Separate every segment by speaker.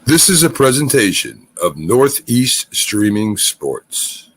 Speaker 1: This is a presentation of Northeast Streaming Sports.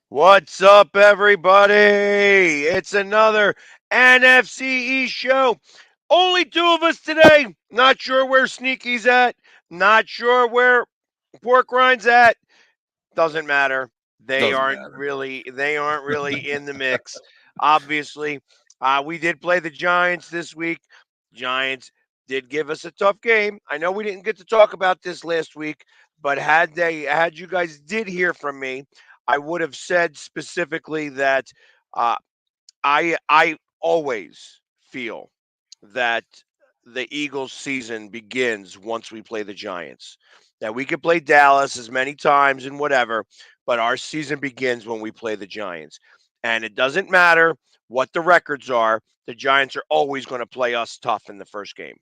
Speaker 2: What's up, everybody? It's another NFC East show. Only two of us today. Not sure where Sneaky's at. Not sure where Pork Rind's at. Doesn't matter. They
Speaker 3: Doesn't
Speaker 2: aren't
Speaker 3: matter.
Speaker 2: really. They aren't really in the mix. Obviously, we did play the Giants this week. Giants did give us a tough game. I know we didn't get to talk about this last week, but had you guys did hear from me, I would have said specifically that uh, I always feel that the Eagles season begins once we play the Giants. Now we can play Dallas as many times and whatever, but our season begins when we play the Giants. And it doesn't matter what the records are, the Giants are always going to play us tough in the first game.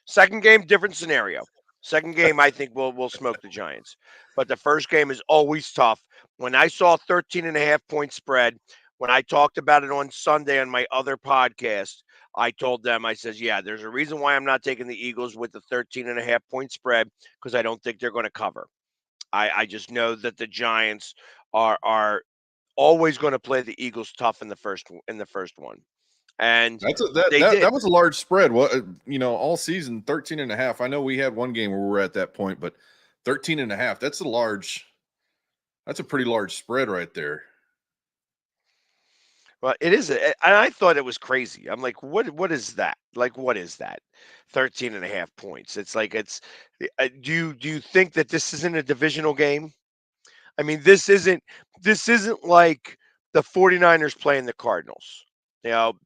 Speaker 2: Second game, different scenario. Second game, I think we'll smoke the Giants. But the first game is always tough. When I saw 13.5 point spread, when I talked about it on Sunday on my other podcast, I told them, I says, yeah, there's a reason why I'm not taking the Eagles with the 13.5 point spread because I don't think they're going to cover. I just know that the Giants are always going to play the Eagles tough in the first one. And they
Speaker 3: That
Speaker 2: did.
Speaker 3: was a large spread. What all season 13.5. I know we had one game where we were at that point, but 13.5, that's a pretty large spread right there.
Speaker 2: Well, it is, and I thought it was crazy. I'm like, what is that? Like, what is that? 13.5 points. It's like do you think that this isn't a divisional game? I mean, this isn't like the 49ers playing the Cardinals.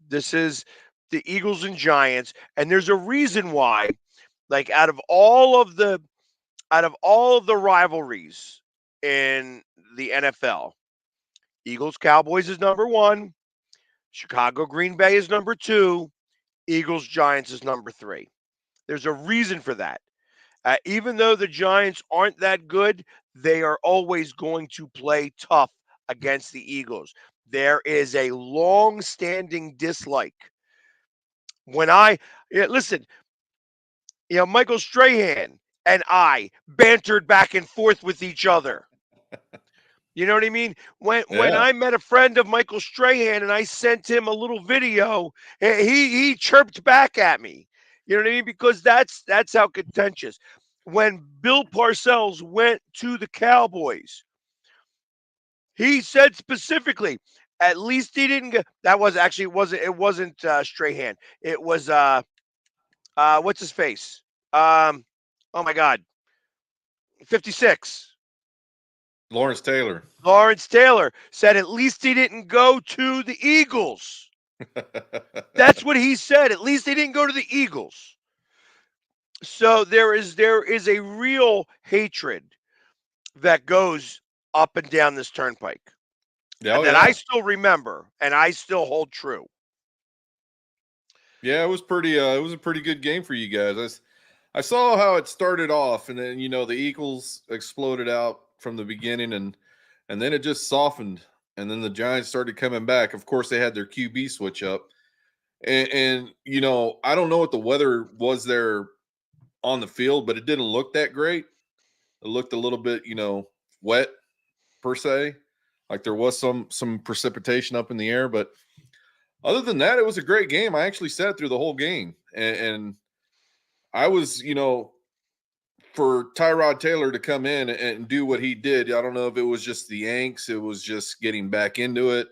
Speaker 2: This is the Eagles and Giants, and there's a reason why, like out of all of the rivalries in the NFL, Eagles Cowboys is number 1. Chicago Green Bay is number 2. Eagles Giants is number 3. There's a reason for that. Even though the Giants aren't that good, they are always going to play tough against the Eagles. There is a long-standing dislike. Listen, Michael Strahan and I bantered back and forth with each other. You know what I mean? When
Speaker 3: Yeah.
Speaker 2: I met a friend of Michael Strahan and I sent him a little video, he chirped back at me. You know what I mean? Because that's how contentious. When Bill Parcells went to the Cowboys, he said specifically, at least he didn't get that was actually it wasn't Strahan. It was what's his face? Oh my God, 56.
Speaker 3: Lawrence Taylor.
Speaker 2: Lawrence Taylor said at least he didn't go to the Eagles. That's what he said. At least he didn't go to the Eagles. So there is a real hatred that goes up and down this turnpike
Speaker 3: Oh,
Speaker 2: that
Speaker 3: yeah.
Speaker 2: I still remember and I still hold true.
Speaker 3: Yeah, it was pretty. It was a pretty good game for you guys. I saw how it started off, and then the Eagles exploded out from the beginning, and then it just softened, and then the Giants started coming back. Of course, they had their QB switch up, and I don't know what the weather was there on the field, but it didn't look that great. It looked a little bit, wet per se, like there was some precipitation up in the air, but other than that, it was a great game. I actually sat through the whole game, and I was, for Tyrod Taylor to come in and do what he did. I don't know if it was just the angst, it was just getting back into it,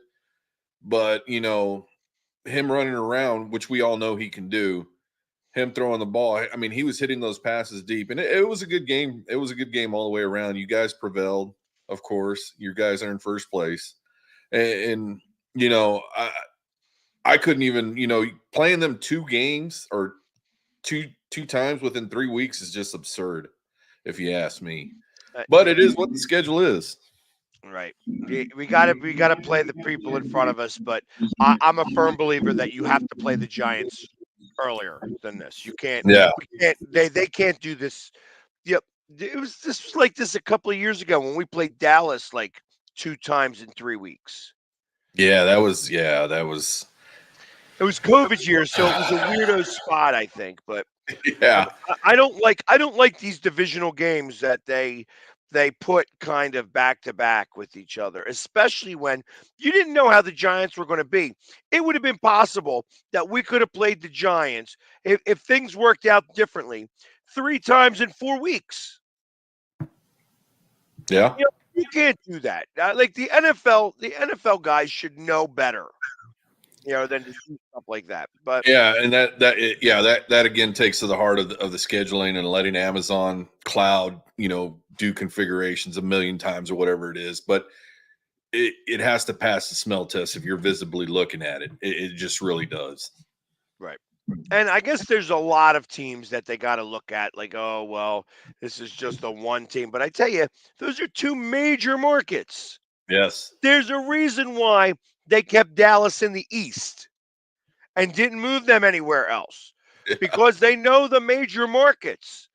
Speaker 3: but him running around, which we all know he can do, him throwing the ball. I mean, he was hitting those passes deep, and it was a good game. It was a good game all the way around. You guys prevailed, of course. You guys are in first place, and I couldn't even, playing them 2 games or two times within 3 weeks is just absurd, if you ask me. But it is what the schedule is.
Speaker 2: Right. We gotta play the people in front of us, but I'm a firm believer that you have to play the Giants earlier than this. You can't.
Speaker 3: Yeah.
Speaker 2: We can't. They can't do this. Yep. This was like this a couple of years ago when we played Dallas like 2 times in 3 weeks.
Speaker 3: Yeah, that was.
Speaker 2: It was COVID year, so it was a weirdo spot, I think. But
Speaker 3: Yeah.
Speaker 2: I don't like these divisional games that they put kind of back to back with each other, especially when you didn't know how the Giants were going to be. It would have been possible that we could have played the Giants if things worked out differently 3 times in 4 weeks.
Speaker 3: Yeah.
Speaker 2: You can't do that. Like the NFL guys should know better, than to do stuff like that. But
Speaker 3: Yeah, and that again takes to the heart of the scheduling and letting Amazon Cloud, do configurations a million times or whatever it is. But it has to pass the smell test if you're visibly looking at it. It just really does.
Speaker 2: right. And I guess there's a lot of teams that they got to look at, like, oh, well, this is just a one team. But I tell you, those are 2 major markets.
Speaker 3: Yes.
Speaker 2: There's a reason why they kept Dallas in the East and didn't move them anywhere else because they know the major markets.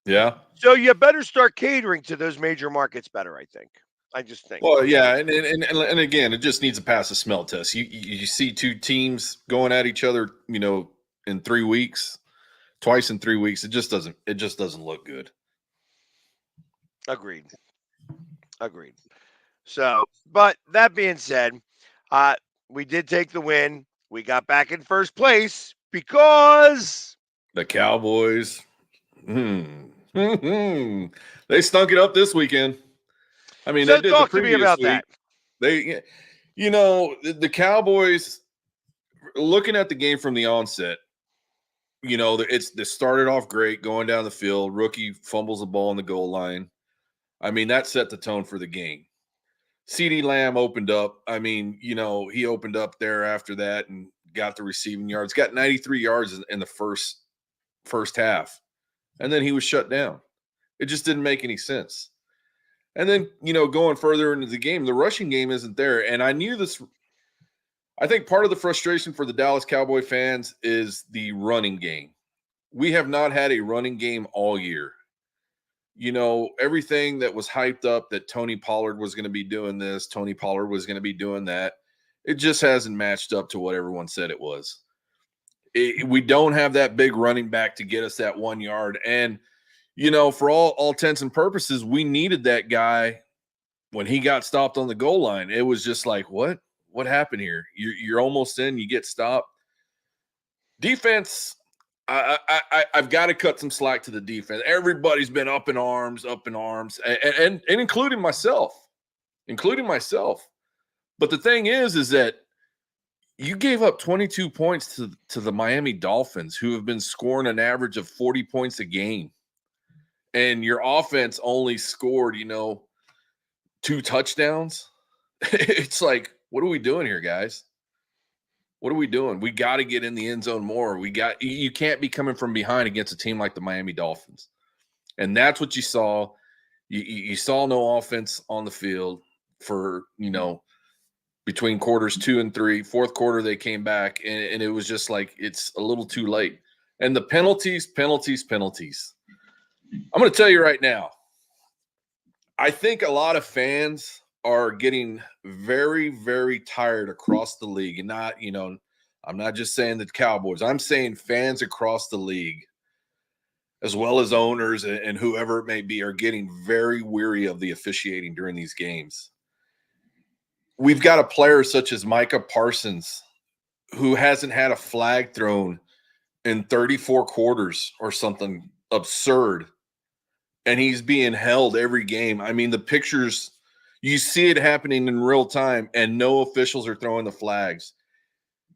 Speaker 3: Yeah.
Speaker 2: So you better start catering to those major markets better, I think. I just think.
Speaker 3: Well, yeah, and again, it just needs to pass a smell test. You see 2 teams going at each other, in 3 weeks, twice in 3 weeks. It just doesn't look good.
Speaker 2: Agreed. So, but that being said, we did take the win. We got back in first place because
Speaker 3: The Cowboys, they stunk it up this weekend. I mean,
Speaker 2: so
Speaker 3: they did
Speaker 2: talk
Speaker 3: the
Speaker 2: to me
Speaker 3: previous
Speaker 2: about
Speaker 3: week.
Speaker 2: that.
Speaker 3: They, the Cowboys. Looking at the game from the onset, they started off great, going down the field. Rookie fumbles the ball on the goal line. I mean, that set the tone for the game. CeeDee Lamb opened up. I mean, he opened up there after that and got the receiving yards. Got 93 yards in the first half, and then he was shut down. It just didn't make any sense. And then, going further into the game, the rushing game isn't there. And I knew this. I think part of the frustration for the Dallas Cowboy fans is the running game. We have not had a running game all year. Everything that was hyped up that Tony Pollard was going to be doing this, Tony Pollard was going to be doing that, it just hasn't matched up to what everyone said it was. We don't have that big running back to get us that 1 yard. And, for all intents and purposes, we needed that guy when he got stopped on the goal line. It was just like, what? What happened here? You're almost in, you get stopped. Defense, I've got to cut some slack to the defense. Everybody's been up in arms, and including myself. But the thing is that You gave up 22 points to the Miami Dolphins, who have been scoring an average of 40 points a game. And your offense only scored, 2 touchdowns. It's like, what are we doing here, guys? What are we doing? We got to get in the end zone more. You can't be coming from behind against a team like the Miami Dolphins. And that's what you saw. You saw no offense on the field for, between quarters 2 and 3. Fourth quarter, they came back, and it was just like, it's a little too late. And the penalties. I'm going to tell you right now, I think a lot of fans are getting very, very tired across the league. And not, I'm not just saying the Cowboys. I'm saying fans across the league, as well as owners and whoever it may be, are getting very weary of the officiating during these games. We've got a player such as Micah Parsons who hasn't had a flag thrown in 34 quarters or something absurd. And he's being held every game. I mean, the pictures, you see it happening in real time, and no officials are throwing the flags.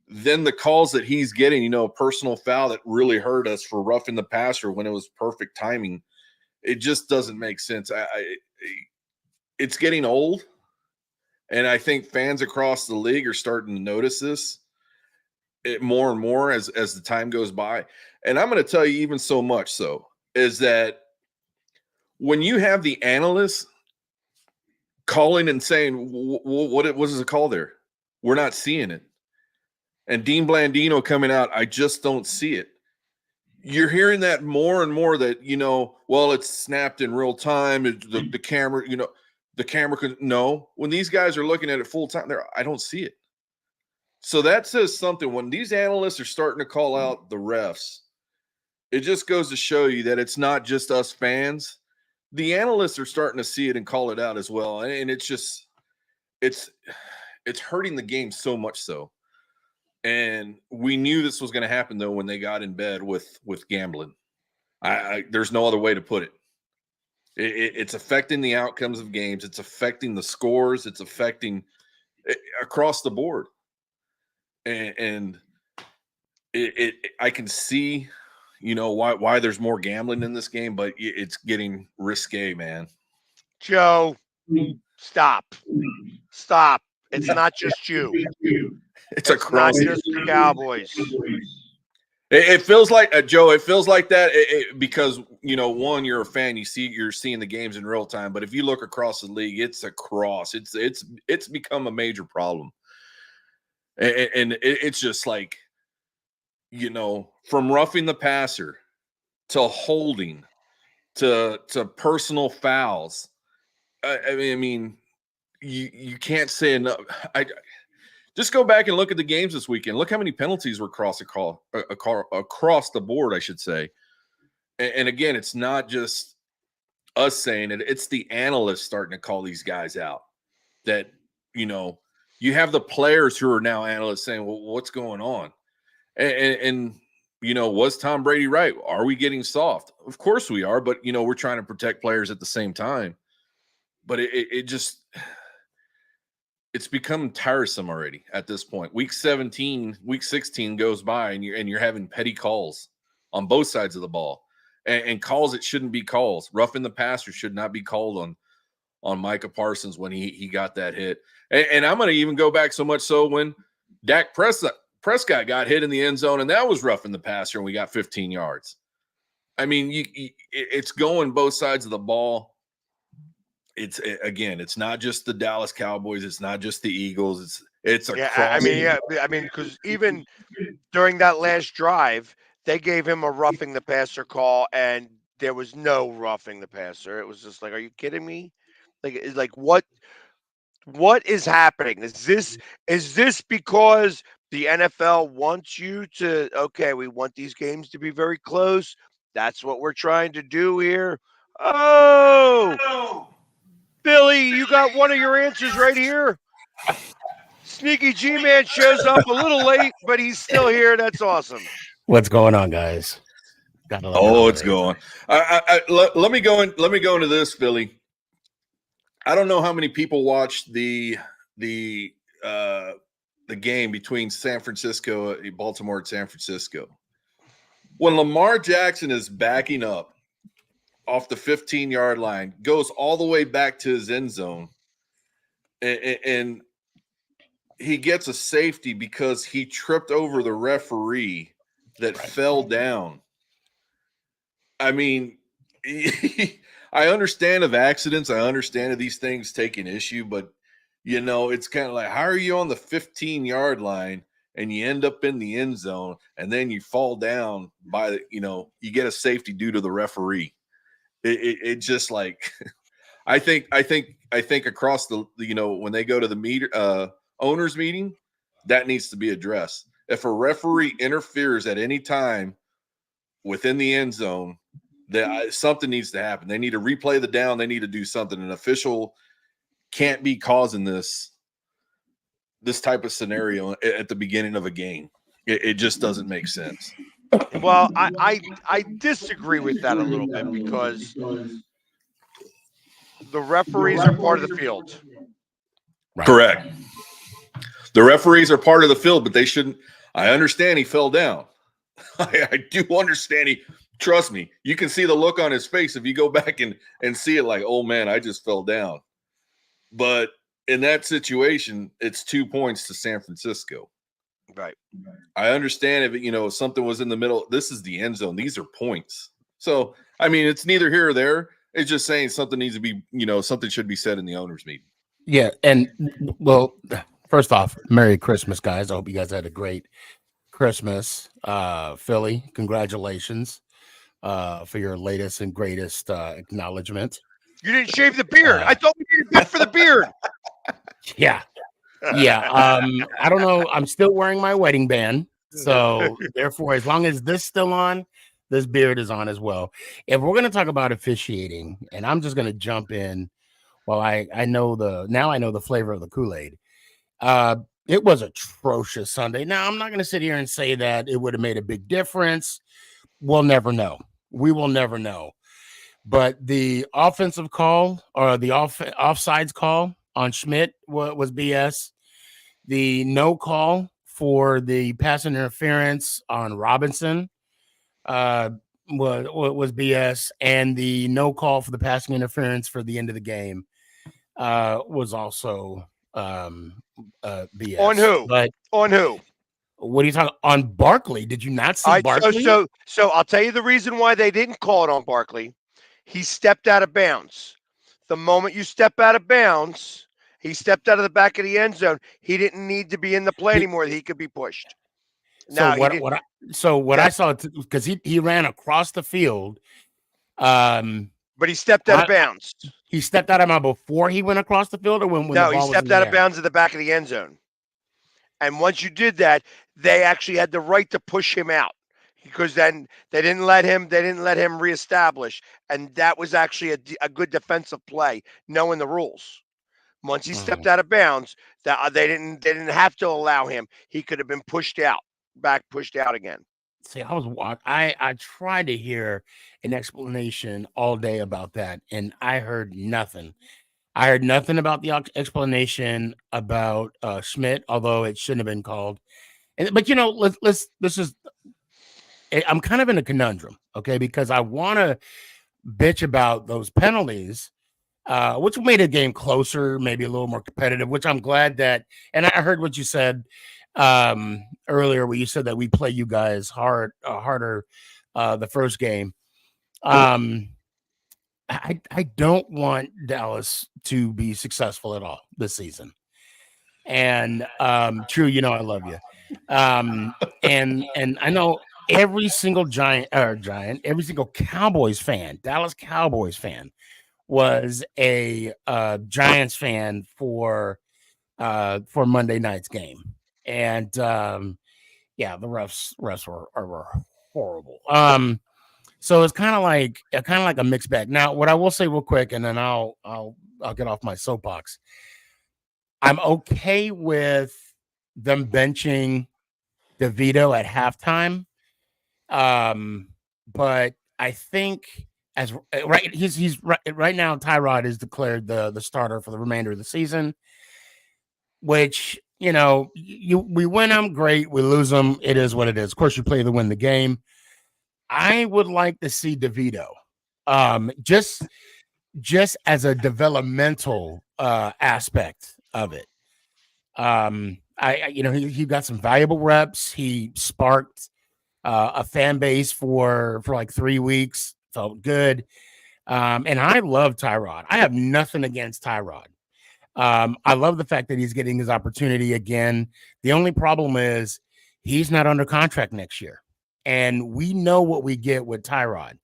Speaker 3: Then the calls that he's getting, a personal foul that really hurt us for roughing the passer when it was perfect timing. It just doesn't make sense. It's getting old, and I think fans across the league are starting to notice this more and more as the time goes by. And I'm going to tell you, even so much so, is that when you have the analysts calling and saying, what is the call there? We're not seeing it. And Dean Blandino coming out, I just don't see it. You're hearing that more and more that, well, it's snapped in real time. The camera, the camera could no. When these guys are looking at it full time, I don't see it. So that says something. When these analysts are starting to call out the refs, it just goes to show you that it's not just us fans. The analysts are starting to see it and call it out as well. And it's just, it's hurting the game so much so. And we knew this was going to happen, though, when they got in bed with gambling. There's no other way to put it. It's affecting the outcomes of games. It's affecting the scores. It's affecting across the board. And I can see, why there's more gambling in this game, but it's getting risque, man.
Speaker 2: Joe, stop. It's not just you.
Speaker 3: It's
Speaker 2: not just the Cowboys.
Speaker 3: It feels like Joe. It feels like that because one, you're a fan. You're seeing the games in real time. But if you look across the league, it's it's become a major problem, and it's just like from roughing the passer to holding to personal fouls. I mean, you can't say enough. Just go back and look at the games this weekend. Look how many penalties were across the board, I should say. And again, it's not just us saying it. It's the analysts starting to call these guys out. That, you have the players who are now analysts saying, well, what's going on? And was Tom Brady right? Are we getting soft? Of course we are, but, we're trying to protect players at the same time. But it's become tiresome already at this point. Week 17, week 16 goes by, and you're having petty calls on both sides of the ball, and calls that shouldn't be calls. Roughing the passer should not be called on Micah Parsons when he got that hit. And I'm going to even go back so much so when Dak Prescott got hit in the end zone, and that was roughing the passer, and we got 15 yards. I mean, it's going both sides of the ball. It's not just the Dallas Cowboys. It's not just the Eagles. It's
Speaker 2: I mean, because even during that last drive, they gave him a roughing the passer call, and there was no roughing the passer. It was just like, are you kidding me? Like what is happening? Is this because the NFL wants you to? Okay, we want these games to be very close. That's what we're trying to do here. Oh. Billy, you got one of your answers right here. Sneaky G-Man shows up a little late, but he's still here. That's awesome.
Speaker 4: What's going on, guys?
Speaker 3: It's going. Let me go into this, Billy. I don't know how many people watched the the game between Baltimore and San Francisco. When Lamar Jackson is backing up off the 15-yard line, goes all the way back to his end zone, and he gets a safety because he tripped over the referee that fell down. I mean, I understand of accidents. I understand of these things taking issue, but, it's kind of like, how are you on the 15-yard line and you end up in the end zone and then you fall down you get a safety due to the referee? It just like, I think across the, when they go to the owners meeting, that needs to be addressed. If a referee interferes at any time within the end zone, that something needs to happen. They need to replay the down. They need to do something. An official can't be causing this type of scenario at the beginning of a game. It just doesn't make sense.
Speaker 2: Well, I disagree with that a little bit because the referees are part of the field.
Speaker 4: Right.
Speaker 3: Correct. The referees are part of the field, but they shouldn't. I understand he fell down. I do understand trust me, you can see the look on his face if you go back and see it like, oh man, I just fell down. But in that situation, it's 2 points to San Francisco.
Speaker 2: Right.
Speaker 3: I understand if something was in the middle. This is the end zone. These are points. So I mean, it's neither here or there. It's just saying something needs to be, something should be said in the owners' meeting.
Speaker 4: Yeah, and well, first off, Merry Christmas, guys. I hope you guys had a great Christmas. Philly, congratulations for your latest and greatest acknowledgement.
Speaker 2: You didn't shave the beard. I thought we needed a bit for the beard.
Speaker 4: Yeah. I don't know. I'm still wearing my wedding band. So therefore, as long as this is still on, this beard is on as well. If we're going to talk about officiating, and I'm just going to jump in while I know the flavor of the Kool-Aid. It was atrocious Sunday. Now, I'm not going to sit here and say that it would have made a big difference. We'll never know. We will never know. But the offensive call or the offsides call on Schmidt was BS. The no call for the pass interference on Robinson was BS. And the no call for the passing interference for the end of the game was also BS.
Speaker 2: On who?
Speaker 4: But
Speaker 2: on who?
Speaker 4: What are you talking on Barkley? Did you not see Barkley?
Speaker 2: So I'll tell you the reason why they didn't call it on Barkley. He stepped out of bounds. The moment you step out of bounds, he stepped out of the back of the end zone. He didn't need to be in the play anymore. He could be pushed.
Speaker 4: So what I saw, because he ran across the field.
Speaker 2: But he stepped out of bounds.
Speaker 4: He stepped out of bounds before he went across the field, or when
Speaker 2: no, he stepped out of bounds at the back of the end zone. And once you did that, they actually had the right to push him out, because then they didn't let him reestablish, and that was actually a good defensive play, knowing the rules. Once he stepped out of bounds, that they didn't have to allow him. He could have been pushed out again.
Speaker 4: See, I tried to hear an explanation all day about that, and I heard nothing. I heard nothing about the explanation about Schmidt, although it shouldn't have been called. But let's just. I'm kind of in a conundrum, okay, because I want to bitch about those penalties, which made the game closer, maybe a little more competitive. Which I'm glad that, and I heard what you said earlier, where you said that we play you guys harder the first game. I don't want Dallas to be successful at all this season. And True, I love you. And I know every single every single Cowboys fan, Dallas Cowboys fan, was a Giants fan for Monday night's game. And the refs were horrible. So it's kind of like a mixed bag. Now, what I will say real quick, and then I'll get off my soapbox. I'm okay with them benching DeVito at halftime, but I think he's right now. Tyrod is declared the starter for the remainder of the season, which we win them, great. We lose them, it is what it is. Of course, you play to win the game. I would like to see DeVito, just as a developmental aspect of it. He got some valuable reps. He sparked a fan base for like 3 weeks. Felt good. And I love Tyrod. I have nothing against Tyrod. I love the fact that he's getting his opportunity again. The only problem is he's not under contract next year. And we know what we get with Tyrod.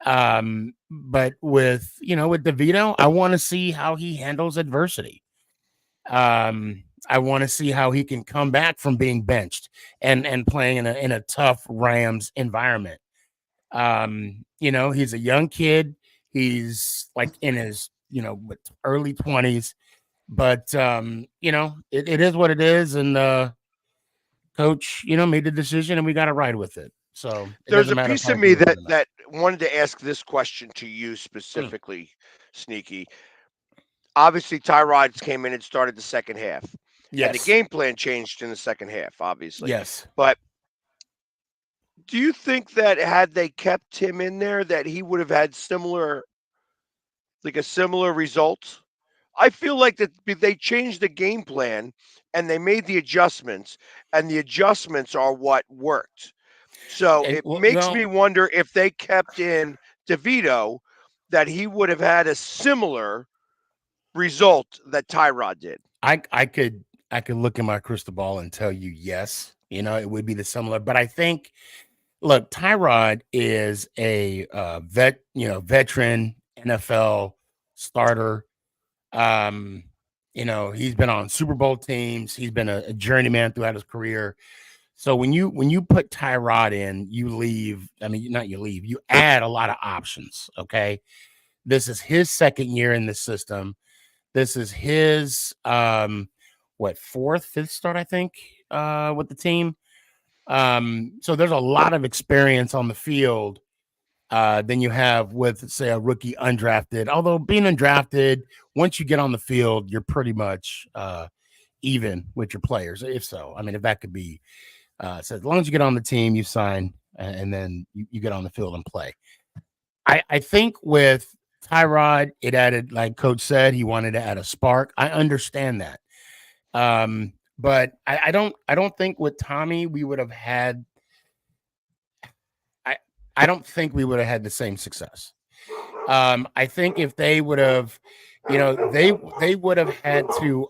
Speaker 4: But with DeVito, I want to see how he handles adversity. I want to see how he can come back from being benched and playing in a tough Rams environment. He's a young kid. He's like in his, early 20s, but it is what it is. And coach, made the decision and we got to ride with it. So
Speaker 2: there's a piece of me that wanted to ask this question to you specifically, Sneaky. Obviously, Tyrod came in and started the second half.
Speaker 4: Yes.
Speaker 2: And the game plan changed in the second half, obviously.
Speaker 4: Yes.
Speaker 2: But do you think that had they kept him in there, that he would have had a similar result? I feel like that they changed the game plan and they made the adjustments, and the adjustments are what worked. So it makes me wonder if they kept in DeVito, that he would have had a similar result that Tyrod did.
Speaker 4: I could look in my crystal ball and tell you yes, it would be the similar. But I think, look, Tyrod is a veteran NFL starter. He's been on Super Bowl teams. He's been a journeyman throughout his career. So when you put Tyrod in, you add a lot of options. Okay. This is his second year in the system. This is his fourth, fifth start, I think, with the team. So there's a lot of experience on the field than you have with, say, a rookie undrafted. Although being undrafted, once you get on the field, you're pretty much even with your players. If so, if that could be so, as long as you get on the team, you sign, and then you get on the field and play. I think with Tyrod, it added, like Coach said, he wanted to add a spark. I understand that. But I don't think with Tommy we would have had. I don't think we would have had the same success. I think if they would have, they would have had to.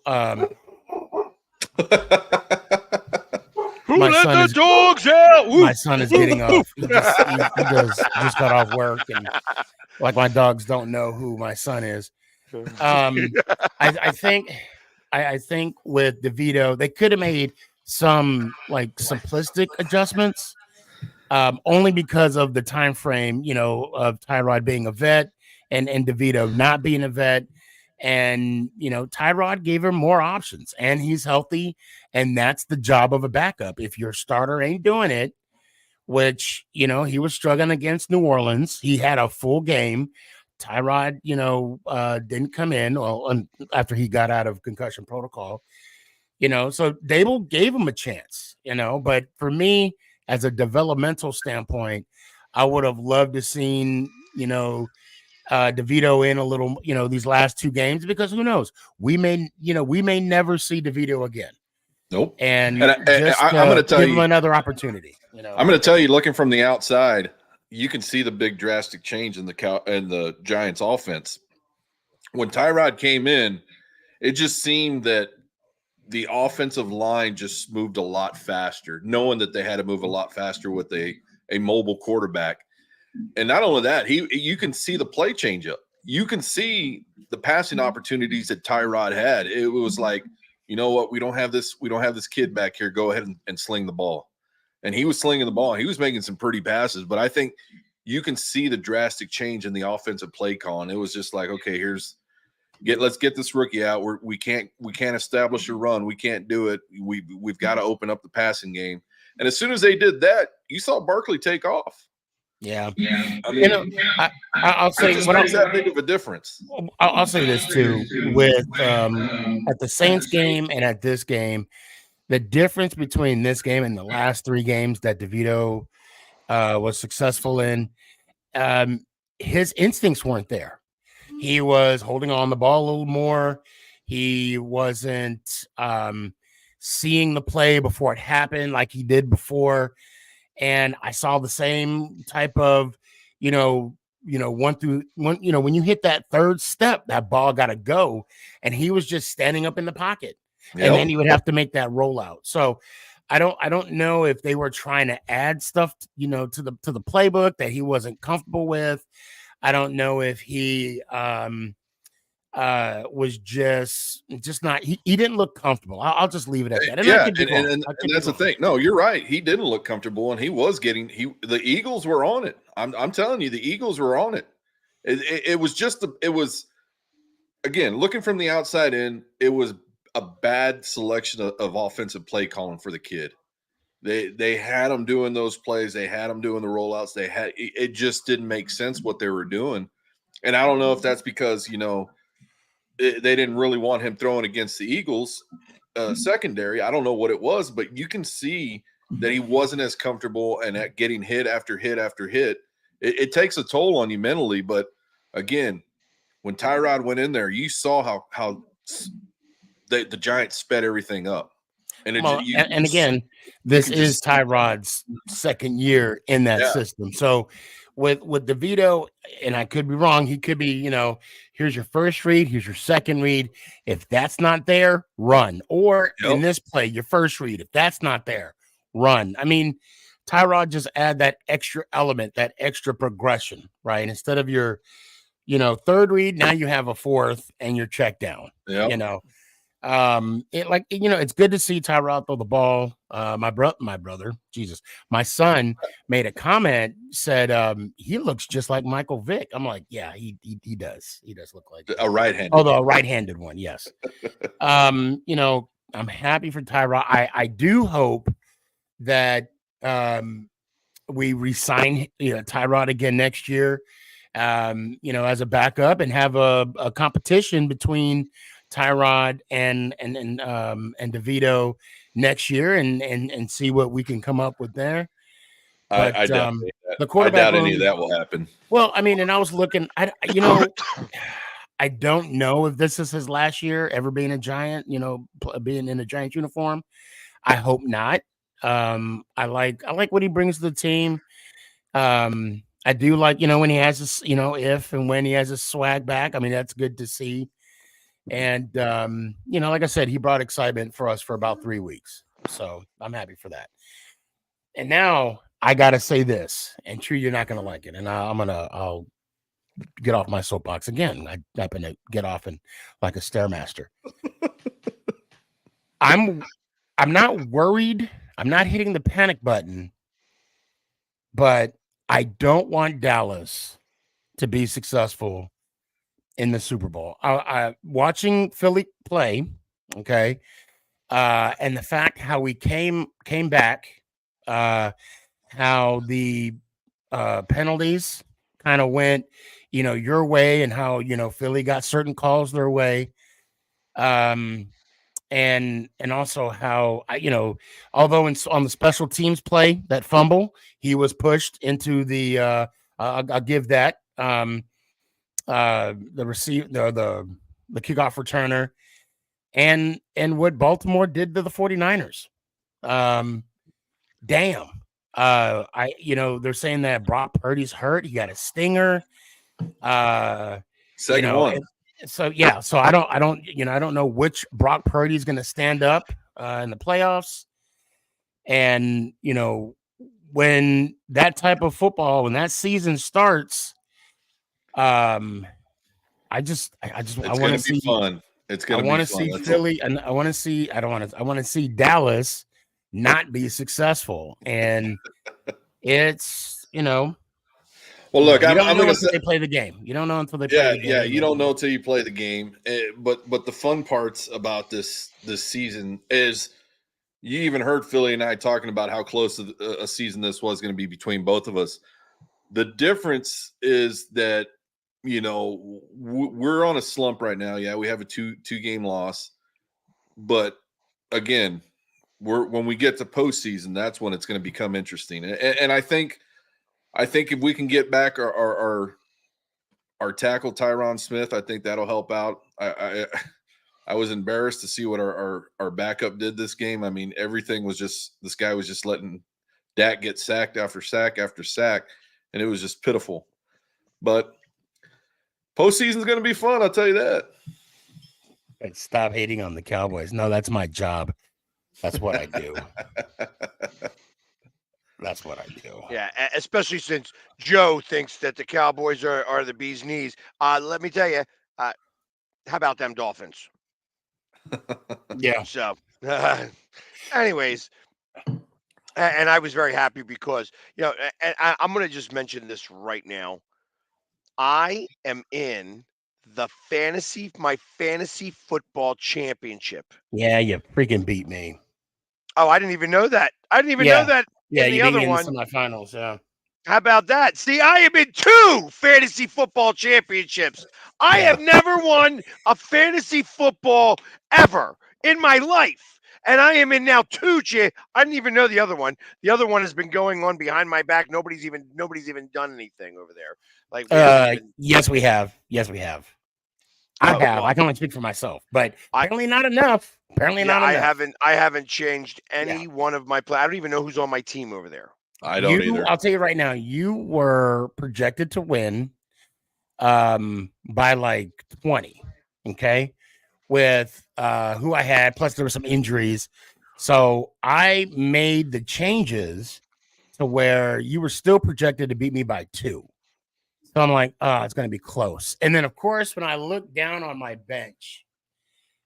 Speaker 2: Who let the dogs out?
Speaker 4: My son is getting off. He just got off work, and like my dogs don't know who my son is. I think with DeVito, they could have made some like simplistic adjustments, only because of the time frame, of Tyrod being a vet and DeVito not being a vet. And, Tyrod gave him more options, and he's healthy. And that's the job of a backup. If your starter ain't doing it, which, he was struggling against New Orleans. He had a full game. Tyrod, didn't come in after he got out of concussion protocol, so Dable gave him a chance, but for me, as a developmental standpoint, I would have loved to seen, DeVito in a little, these last 2 games, because who knows, we may never see DeVito again.
Speaker 3: Nope.
Speaker 4: And I'm going to tell you, him another opportunity.
Speaker 3: I'm going to tell you, looking from the outside, you can see the big drastic change in the Giants offense. When Tyrod came in, it just seemed that the offensive line just moved a lot faster, knowing that they had to move a lot faster with a mobile quarterback. And not only that, you can see the play change up. You can see the passing opportunities that Tyrod had. It was like, you know what, we don't have this kid back here. Go ahead and sling the ball. And he was slinging the ball. He was making some pretty passes, but I think you can see the drastic change in the offensive play call. And it was just like, okay, let's get this rookie out. We can't establish a run. We can't do it. We've got to open up the passing game. And as soon as they did that, you saw Barkley take off.
Speaker 4: Yeah.
Speaker 3: I
Speaker 4: You know,
Speaker 3: mean,
Speaker 4: I'll
Speaker 3: it
Speaker 4: say
Speaker 3: just
Speaker 4: what
Speaker 3: makes that big of a difference.
Speaker 4: I'll say this too with at the Saints game and at this game, the difference between this game and the last 3 games that DeVito was successful in, um, his instincts weren't there. He was holding on the ball a little more. He wasn't seeing the play before it happened like he did before. And I saw the same type of, you know, 1 through 1. When you hit that third step, that ball got to go, and he was just standing up in the pocket, and then
Speaker 3: Yep.
Speaker 4: he would have to make that rollout. So I don't know if they were trying to add stuff, to the playbook that he wasn't comfortable with. I don't know if he was just not he didn't look comfortable. I'll just leave it at that. And I
Speaker 3: Yeah,
Speaker 4: could be wrong.
Speaker 3: and
Speaker 4: I could be
Speaker 3: that's the
Speaker 4: wrong.
Speaker 3: thing. No, you're right. He didn't look comfortable, and he was getting the Eagles were on it. I'm telling you, the Eagles were on it. It was just it was again looking from the outside in. It was a bad selection of offensive play calling for the kid. They had him doing those plays. They had him doing the rollouts. It just didn't make sense what they were doing. And I don't know if that's because they didn't really want him throwing against the Eagles secondary. I don't know what it was, but you can see that he wasn't as comfortable and at getting hit after hit after hit. It takes a toll on you mentally. But again, when Tyrod went in there, you saw how the Giants sped everything up. And
Speaker 4: Well, and again, this is Tyrod's second year in that system. So with DeVito, and I could be wrong, he could be, here's your first read, here's your second read. If that's not there, run. Or in this play, your first read, if that's not there, run. I mean, Tyrod just add that extra element, that extra progression, right? Instead of your, third read, now you have a fourth and you're checked down. It's good to see Tyrod throw the ball. My son made a comment, said he looks just like Michael Vick. I'm like, yeah, he does. He does look like
Speaker 3: a right-handed.
Speaker 4: Although a right-handed one, yes. I'm happy for Tyrod. I do hope that we re-sign Tyrod again next year. As a backup and have a competition between Tyrod and DeVito next year and see what we can come up with there. But
Speaker 3: I doubt
Speaker 4: the quarterback
Speaker 3: I doubt any of that will happen.
Speaker 4: Well, I mean, and I was looking, I don't know if this is his last year ever being a Giant, being in a Giants uniform. I hope not. I like what he brings to the team. I do like, when he has this, if and when he has his swag back. I mean, that's good to see. And, like I said, he brought excitement for us for about 3 weeks. So I'm happy for that. And now I got to say this, and True, you're not going to like it. And I'll get off my soapbox again. I happen to get off and like a Stairmaster. I'm not worried. I'm not hitting the panic button, but I don't want Dallas to be successful in the Super Bowl. I watching Philly play, okay, and the fact how we came back, how the penalties kind of went, your way, and how Philly got certain calls their way, and also how although on the special teams play, that fumble, he was pushed into the. I'll give that. The kickoff returner and what Baltimore did to the 49ers. Damn. They're saying that Brock Purdy's hurt. He got a stinger.
Speaker 3: Second one.
Speaker 4: So I don't know which Brock Purdy's going to stand up in the playoffs. And, when that type of football, when that season starts, I want to see
Speaker 3: fun. It's going to be fun.
Speaker 4: I want to see Philly, and I want to see Dallas not be successful. And it's,
Speaker 3: well, look,
Speaker 4: you don't know until they play the game. You don't know until they play the game.
Speaker 3: Yeah, you don't know until you play the game. But the fun parts about this season is you even heard Philly and I talking about how close a season this was going to be between both of us. The difference is that, you know, we're on a slump right now. Yeah, we have a two game loss, but again, when we get to postseason, that's when it's going to become interesting. And I think if we can get back our tackle Tyron Smith, I think that'll help out. I was embarrassed to see what our backup did this game. I mean, everything was just, this guy was just letting Dak get sacked after sack after sack, and it was just pitiful. But postseason's going to be fun, I'll tell you that.
Speaker 4: And stop hating on the Cowboys. No, that's my job. That's what I do. That's what I do.
Speaker 2: Yeah, especially since Joe thinks that the Cowboys are the bee's knees. Let me tell you, how about them Dolphins?
Speaker 4: Yeah.
Speaker 2: So, anyways, and I was very happy because, you know, and I'm going to just mention this right now. I am in my fantasy football championship.
Speaker 4: Yeah, you freaking beat me.
Speaker 2: Oh, I didn't even know that. I didn't even know that.
Speaker 4: Yeah,
Speaker 2: in the
Speaker 4: you beat
Speaker 2: other
Speaker 4: me in
Speaker 2: one.
Speaker 4: the semifinals. Yeah.
Speaker 2: How about that? See, I am in 2 fantasy football championships. I have never won a fantasy football ever in my life. And I am in now 2 I didn't even know the other one. The other one has been going on behind my back. Nobody's even done anything over there. Like
Speaker 4: yes, we have. Yes, we have. I have.
Speaker 2: Well,
Speaker 4: I can only speak for myself, but apparently not enough. Apparently not enough.
Speaker 2: I haven't changed any one of my play. I don't even know who's on my team over there.
Speaker 3: I don't either.
Speaker 4: I'll tell you right now, you were projected to win by like 20. Okay. With who I had, plus there were some injuries. So I made the changes to where you were still projected to beat me by 2. So I'm like, oh, it's going to be close. And then, of course, when I look down on my bench,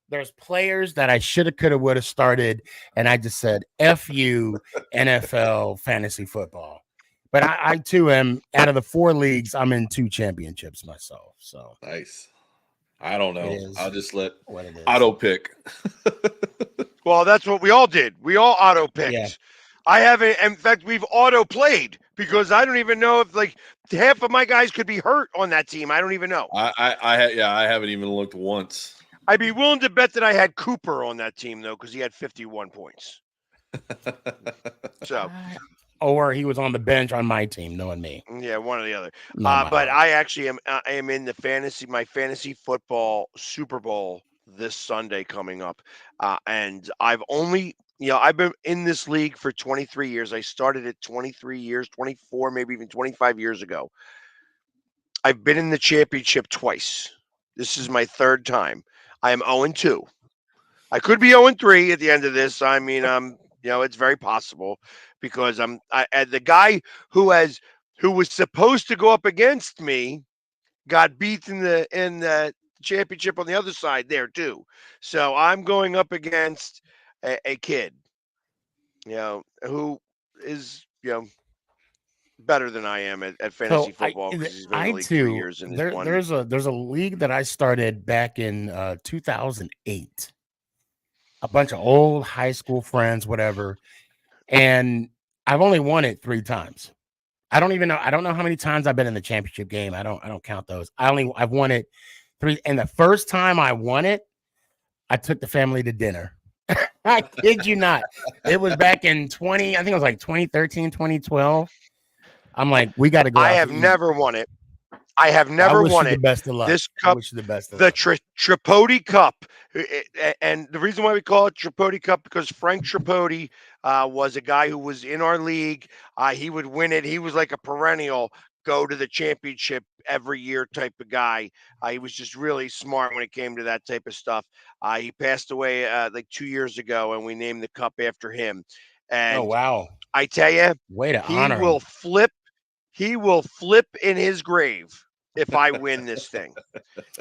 Speaker 4: there's players that I should have, could have, would have started. And I just said, F you, NFL fantasy football. But I too am, out of the 4 leagues, I'm in 2 championships myself. So
Speaker 3: nice. I don't know. I'll just let
Speaker 4: auto
Speaker 3: pick.
Speaker 2: Well, that's what we all did. We all auto picked.
Speaker 4: Yeah.
Speaker 2: I haven't. In fact, we've auto played because I don't even know if like half of my guys could be hurt on that team. I don't even know.
Speaker 3: I haven't even looked once.
Speaker 2: I'd be willing to bet that I had Cooper on that team though, because he had 51 points. So,
Speaker 4: or he was on the bench on my team, knowing me.
Speaker 2: Yeah, one or the other. But I actually am in my fantasy football Super Bowl this Sunday coming up, and I've only. I've been in this league for 23 years. I started at 23 years, 24, maybe even 25 years ago. I've been in the championship twice. This is my 3rd time. I am 0-2. I could be 0-3 at the end of this. I mean, it's very possible because the guy who was supposed to go up against me got beat in the championship on the other side there too. So I'm going up against a kid, who is, better than I am at fantasy football because he's been in the league 3 years. And
Speaker 4: there's a league that I started back in 2008. A bunch of old high school friends, whatever, and I've only won it 3 times. I don't even know. I don't know how many times I've been in the championship game. I don't count those. I've won it 3. And the first time I won it, I took the family to dinner. I kid you not. It was back in I think it was like 2013, 2012. I'm like, we got to go.
Speaker 2: I have never won it. I have never won it.
Speaker 4: The best of luck.
Speaker 2: This cup,
Speaker 4: I wish you the best of luck.
Speaker 2: Tripodi Cup, and the reason why we call it Tripodi Cup because Frank Tripodi was a guy who was in our league. He would win it. He was like a perennial go to the championship every year type of guy. He was just really smart when it came to that type of stuff. He passed away like 2 years ago, and we named the cup after him. And
Speaker 4: oh wow!
Speaker 2: I tell you,
Speaker 4: way to honor him.
Speaker 2: He will flip in his grave if I win this thing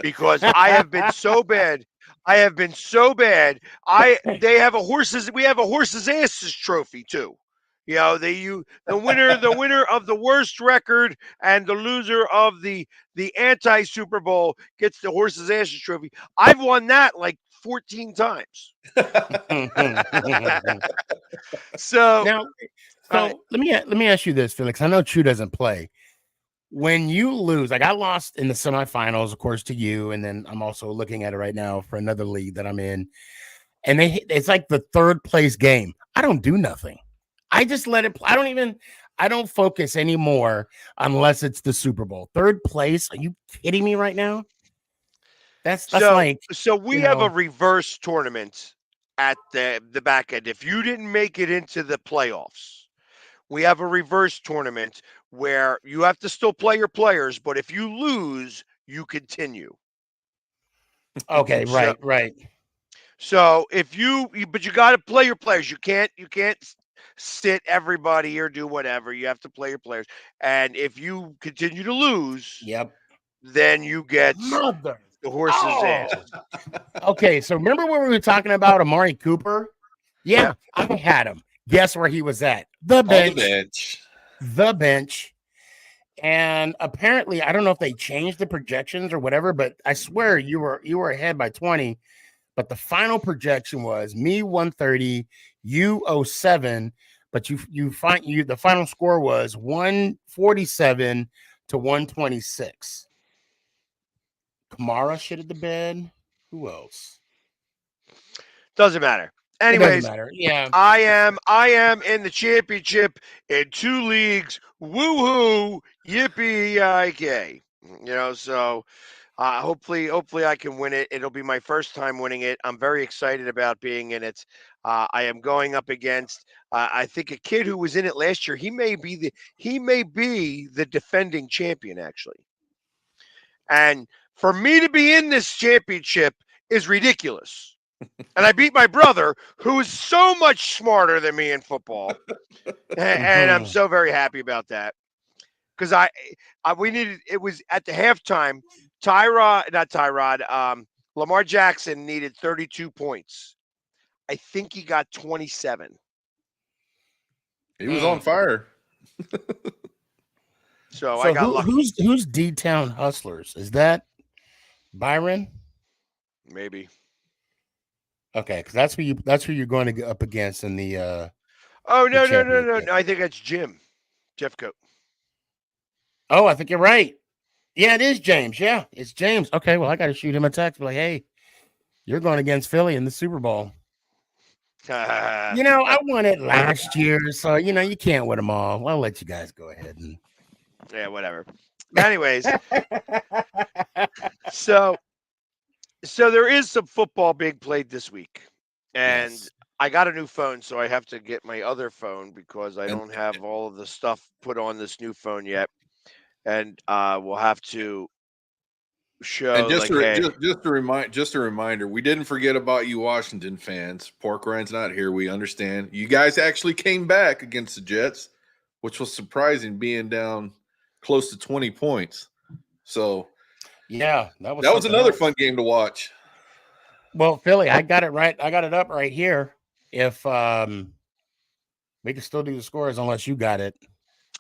Speaker 2: because I have been so bad. We have a horse's asses trophy too. The winner of the worst record and the loser of the anti Super Bowl gets the horse's asses trophy. I've won that like 14 times. So
Speaker 4: let me ask you this, Felix. I know Chu doesn't play, when you lose, like I lost in the semifinals, of course, to you, and then I'm also looking at it right now for another league that I'm in, and it's like the third place game. I don't do nothing. I just let it. I don't focus anymore unless it's the Super Bowl. Third place? Are you kidding me right now? That's like,
Speaker 2: so we
Speaker 4: you
Speaker 2: have a
Speaker 4: know,
Speaker 2: reverse tournament at the back end. If you didn't make it into the playoffs, we have a reverse tournament where you have to still play your players, but if you lose, you continue.
Speaker 4: okay,
Speaker 2: So
Speaker 4: right.
Speaker 2: if but you got to play your players. You can't sit everybody or do whatever. You have to play your players. And if you continue to lose,
Speaker 4: Yep.
Speaker 2: then you get
Speaker 4: Mother.
Speaker 2: the horse's ass.
Speaker 4: Oh. Okay, so remember when we were talking about Amari Cooper? Yeah, I had him. Guess where he was at? The
Speaker 3: On the
Speaker 4: bench.
Speaker 3: bench.
Speaker 4: The bench. And apparently, I don't know if they changed the projections or whatever, but I swear you were ahead by 20. But the final projection was me 130, you 07, but the final score was 147 to 126. Kamara shitted the bed. Who else?
Speaker 2: Doesn't matter.
Speaker 4: It doesn't
Speaker 2: Anyways,
Speaker 4: matter. Yeah.
Speaker 2: I am in the championship in 2 leagues. Woohoo! Yippee! So hopefully I can win it. It'll be my first time winning it. I'm very excited about being in it. I am going up against I think a kid who was in it last year. He may be the defending champion actually. And for me to be in this championship is ridiculous. And I beat my brother, who is so much smarter than me in football, and I'm so very happy about that. Because we needed. It was at the halftime. Lamar Jackson needed 32 points. I think he got 27.
Speaker 3: He was on fire.
Speaker 2: So I got lucky.
Speaker 4: Who's D-Town Hustlers? Is that Byron?
Speaker 2: Maybe.
Speaker 4: Okay, because that's who you're going to get up against in the
Speaker 2: Oh no.
Speaker 4: championship.
Speaker 2: I think that's Jeffcoat.
Speaker 4: Oh, I think you're right. Yeah, it is James. Yeah, it's James. Okay, well, I got to shoot him a text. Be like, hey, you're going against Philly in the Super Bowl. I won it last year, so you can't win them all. I'll let you guys go ahead and
Speaker 2: yeah, whatever. Anyways, so there is some football being played this week, and
Speaker 4: Yes.
Speaker 2: I got a new phone, so I have to get my other phone because I don't have all of the stuff put on this new phone yet, and we'll have to show.
Speaker 3: And
Speaker 2: just
Speaker 3: a reminder, we didn't forget about you, Washington fans. Pork Ryan's not here. We understand. You guys actually came back against the Jets, which was surprising, being down close to 20 points. So,
Speaker 4: yeah, that
Speaker 3: was another fun game to watch.
Speaker 4: Well, Philly, I got it right. I got it up right here. If we can still do the scores unless you got it.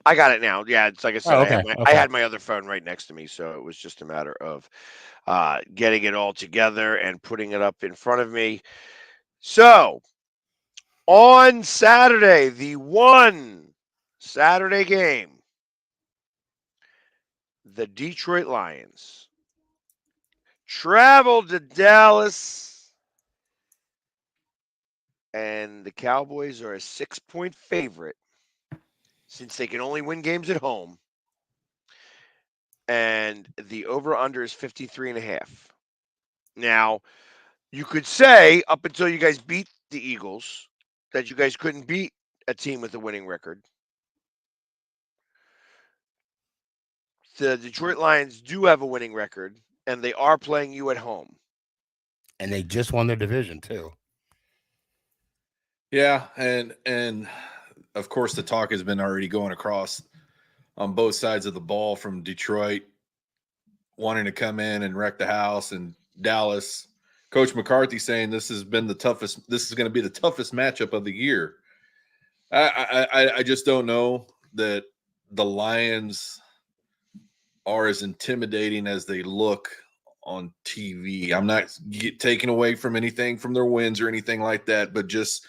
Speaker 2: I got it now. Yeah, it's like I said,
Speaker 4: okay.
Speaker 2: I had my other phone right next to me, so it was just a matter of getting it all together and putting it up in front of me. So, on Saturday, the one Saturday game, the Detroit Lions traveled to Dallas, and the Cowboys are a 6-point favorite since they can only win games at home. And the over-under is 53.5. Now, you could say up until you guys beat the Eagles that you guys couldn't beat a team with a winning record. The Detroit Lions do have a winning record, and they are playing you at home.
Speaker 4: And they just won their division, too.
Speaker 3: Yeah, and of course the talk has been already going across on both sides of the ball, from Detroit wanting to come in and wreck the house, and Dallas, Coach McCarthy saying this is going to be the toughest matchup of the year. I just don't know that the Lions are as intimidating as they look on TV. I'm not taking away from anything from their wins or anything like that, but just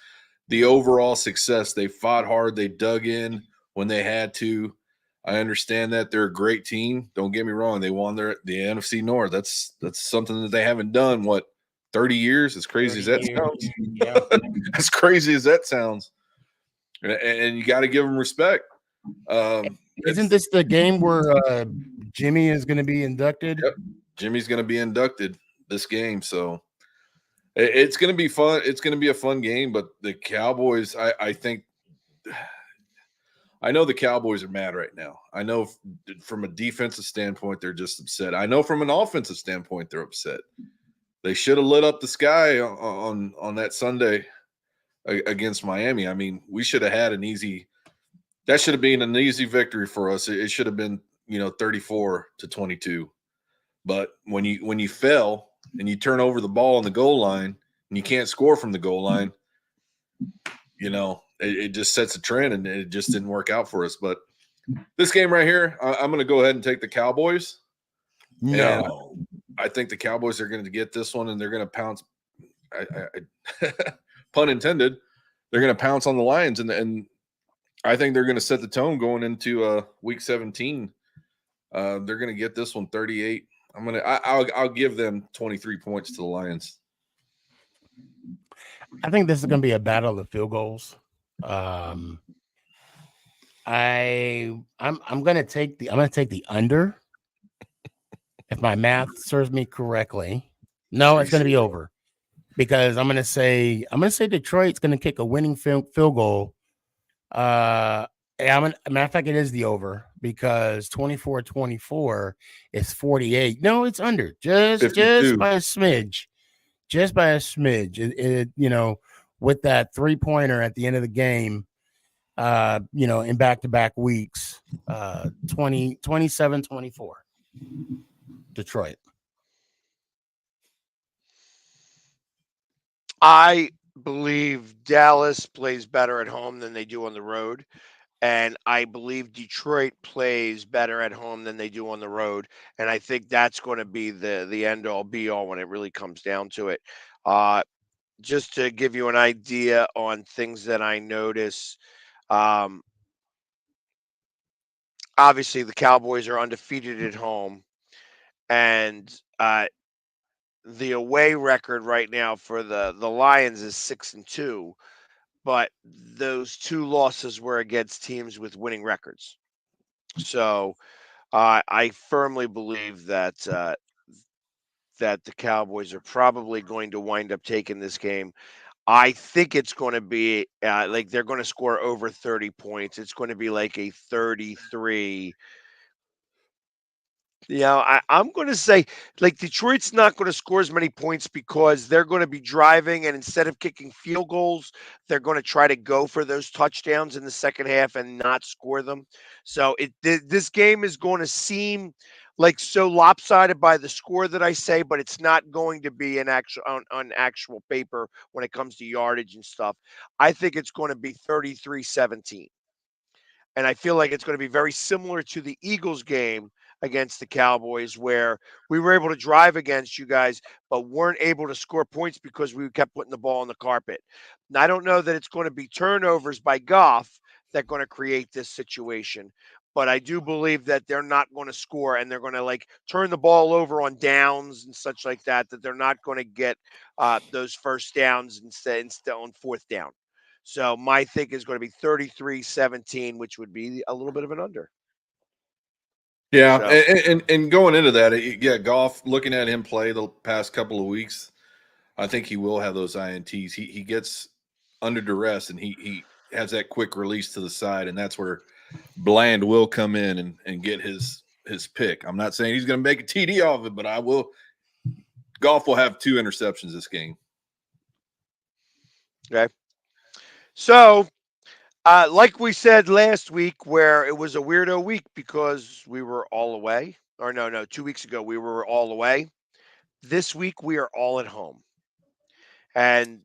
Speaker 3: the overall success. They fought hard. They dug in when they had to. I understand that they're a great team. Don't get me wrong; they won the NFC North. That's something that they haven't done. What 30 years? As crazy as that sounds.
Speaker 4: Yeah.
Speaker 3: As crazy as that sounds, and you got to give them respect.
Speaker 4: Isn't this the game where Jimmy is going to be inducted?
Speaker 3: Yep. Jimmy's going to be inducted this game, so it's going to be fun. It's going to be a fun game. But the Cowboys, I think, I know the Cowboys are mad right now. I know from a defensive standpoint, they're just upset. I know from an offensive standpoint, they're upset. They should have lit up the sky on that Sunday against Miami. I mean, we should have had that should have been an easy victory for us. It should have been, 34-22. But when you fail and you turn over the ball on the goal line and you can't score from the goal line, it just sets a trend, and it just didn't work out for us. But this game right here, I'm going to go ahead and take the Cowboys.
Speaker 4: No.
Speaker 3: And I think the Cowboys are going to get this one, and they're going to pounce. Pun intended. They're going to pounce on the Lions, and I think they're going to set the tone going into Week 17. They're going to get this one 38. I'll give them 23 points to the Lions.
Speaker 4: I think this is going to be a battle of field goals. I'm going to take the under. If my math serves me correctly. No, it's going to be over, because I'm going to say Detroit's going to kick a winning field goal. Matter of fact, it is the over, because 24-24 is 48. No, it's under, just
Speaker 3: 52.
Speaker 4: by a smidge. Just by a smidge. It with that 3-pointer at the end of the game, in back-to-back weeks, 27-24. Detroit.
Speaker 2: I believe Dallas plays better at home than they do on the road. And I believe Detroit plays better at home than they do on the road. And I think that's going to be the end all be all when it really comes down to it. Just to give you an idea on things that I notice, obviously the Cowboys are undefeated at home, and the away record right now for the Lions is 6-2, but those two losses were against teams with winning records. So I firmly believe that that the Cowboys are probably going to wind up taking this game. I think it's going to be like they're going to score over 30 points. It's going to be like a 33. I'm going to say, like, Detroit's not going to score as many points because they're going to be driving, and instead of kicking field goals, they're going to try to go for those touchdowns in the second half and not score them. So this game is going to seem like so lopsided by the score that I say, but it's not going to be an actual on actual paper when it comes to yardage and stuff. I think it's going to be 33-17. And I feel like it's going to be very similar to the Eagles game against the Cowboys, where we were able to drive against you guys, but weren't able to score points because we kept putting the ball on the carpet. Now, I don't know that it's going to be turnovers by Goff that are going to create this situation, but I do believe that they're not going to score, and they're going to like turn the ball over on downs and such like that, that they're not going to get those first downs instead on fourth down. So my think is going to be 33-17, which would be a little bit of an under.
Speaker 3: Yeah,
Speaker 2: So,
Speaker 3: and going into that, Goff, looking at him play the past couple of weeks, I think he will have those INTs. He gets under duress, and he has that quick release to the side, and that's where Bland will come in and get his pick. I'm not saying he's going to make a TD off it, but Goff will have 2 interceptions this game.
Speaker 2: okay. So, like we said last week, where it was a weirdo week because we were all away, or no, 2 weeks ago we were all away. This week we are all at home. And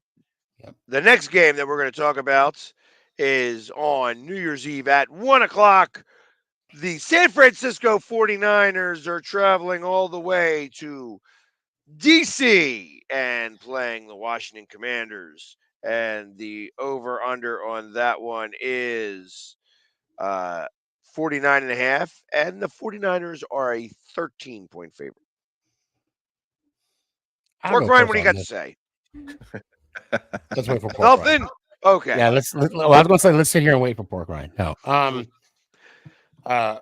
Speaker 2: the next game that we're going to talk about is on New Year's Eve at 1 o'clock. The San Francisco 49ers are traveling all the way to DC and playing the Washington Commanders. And the over-under on that one is 49.5, and the 49ers are a 13-point favorite.
Speaker 4: I'll
Speaker 2: Pork
Speaker 4: go
Speaker 2: Rind,
Speaker 4: Pork
Speaker 2: what do you
Speaker 4: on
Speaker 2: got to
Speaker 4: this.
Speaker 2: say?
Speaker 4: Let's wait for Pork Rind.
Speaker 2: Nothing? Okay.
Speaker 4: Yeah, well, I was gonna say let's sit here and wait for Pork Rind. No.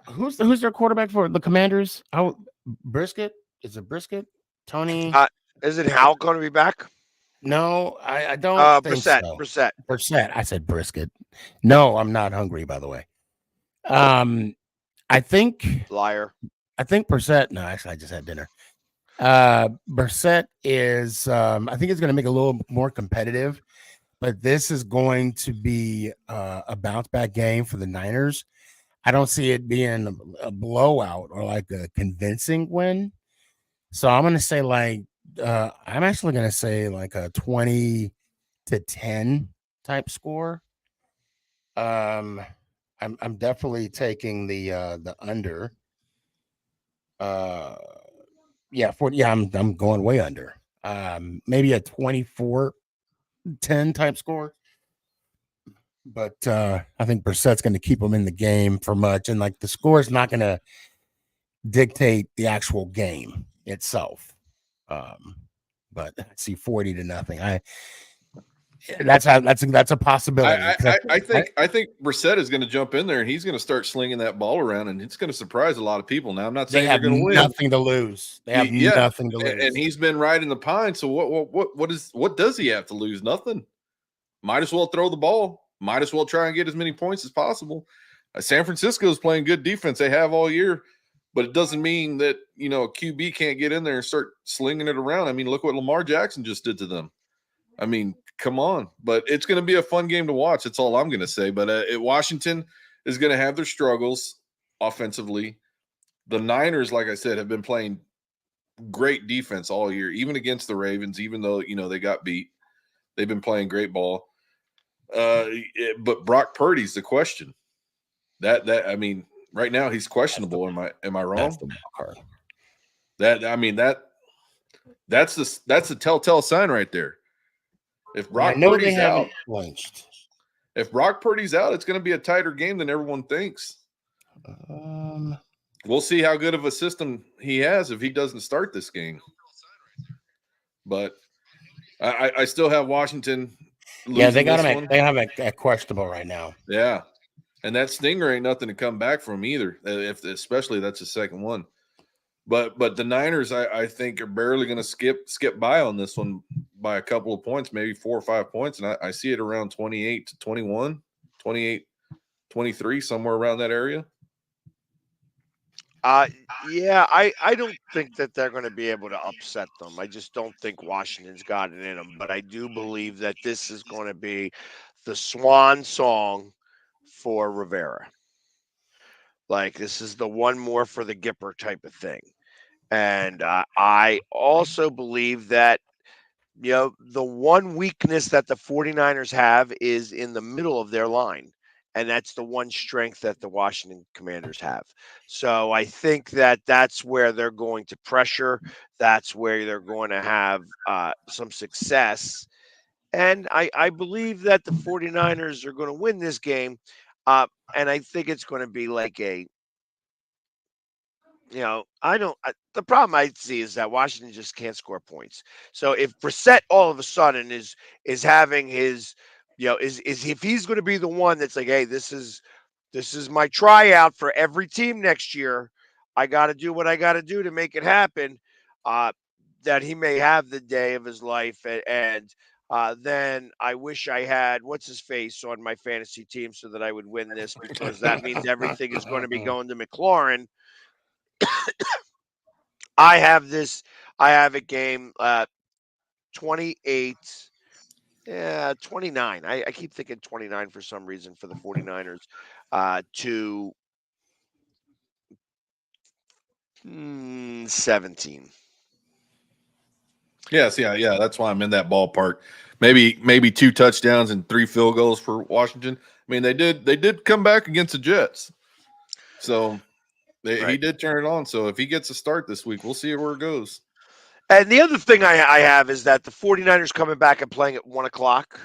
Speaker 4: Who's their quarterback for the Commanders? Oh, Brisket? Is it Brisket? Tony?
Speaker 2: Isn't Hal going to be back?
Speaker 4: No, I don't think
Speaker 2: Brissett.
Speaker 4: so.
Speaker 2: Brissett.
Speaker 4: Brissett. I said Brisket. No, I'm not hungry, by the way. I think
Speaker 2: Liar.
Speaker 4: Brissett. No, actually, I just had dinner. Brissett is. I think it's going to make it a little more competitive, but this is going to be a bounce back game for the Niners. I don't see it being a blowout or like a convincing win. So I'm going to say I'm actually going to say like a 20-10 type score. I'm definitely taking the under. Yeah, 40. Yeah, I'm going way under. Maybe a 24-10 type score. But I think Brissett's going to keep them in the game for much, and like the score is not going to dictate the actual game itself. But I see 40-0. That's a possibility.
Speaker 3: I think Brissett is going to jump in there and he's going to start slinging that ball around and it's going to surprise a lot of people. Now I'm not saying
Speaker 4: they have
Speaker 3: they're going to win.
Speaker 4: Nothing to lose. They have nothing to lose.
Speaker 3: And he's been riding the pine. So what does he have to lose? Nothing. Might as well throw the ball. Might as well try and get as many points as possible. San Francisco is playing good defense. They have all year, but it doesn't mean that a QB can't get in there and start slinging it around. I mean, look what Lamar Jackson just did to them. I mean, come on. But it's going to be a fun game to watch. That's all I'm going to say. But Washington is going to have their struggles offensively. The Niners, like I said, have been playing great defense all year, even against the Ravens, even though, they got beat. They've been playing great ball. But Brock Purdy's the question. I mean, right now he's questionable. Am I wrong? That's the telltale sign right there. If Brock Purdy's out, if Brock Purdy's out, it's going to be a tighter game than everyone thinks. We'll see how good of a system he has if he doesn't start this game. But I still have Washington.
Speaker 4: Yeah, they got him. They have a questionable right now.
Speaker 3: Yeah, and that stinger ain't nothing to come back from either. Especially that's the second one. But the Niners, I think, are barely going to skip by on this one by a couple of points, maybe 4 or 5 points, and I see it around 28-21, 28-23, somewhere around that area.
Speaker 2: Yeah, I don't think that they're going to be able to upset them. I just don't think Washington's got it in them. But I do believe that this is going to be the swan song for Rivera. Like, this is the one more for the Gipper type of thing. And I also believe that, the one weakness that the 49ers have is in the middle of their line. And that's the one strength that the Washington Commanders have. So I think that that's where they're going to pressure. That's where they're going to have some success. And I believe that the 49ers are going to win this game. And I think it's going to be like the problem I see is that Washington just can't score points. So if Brissett all of a sudden is having his – is if he's going to be the one that's like, hey, this is my tryout for every team next year. I got to do what I got to do to make it happen. That he may have the day of his life, and then I wish I had what's his face on my fantasy team so that I would win this, because that means everything is going to be going to McLaurin. I have a game 28. Yeah, 29. I keep thinking 29 for some reason for the 49ers to 17.
Speaker 3: Yes, yeah. That's why I'm in that ballpark. Maybe 2 touchdowns and 3 field goals for Washington. I mean, they did come back against the Jets, so he did turn it on. So if he gets a start this week, we'll see where it goes.
Speaker 2: And the other thing I have is that the 49ers coming back and playing at 1 o'clock.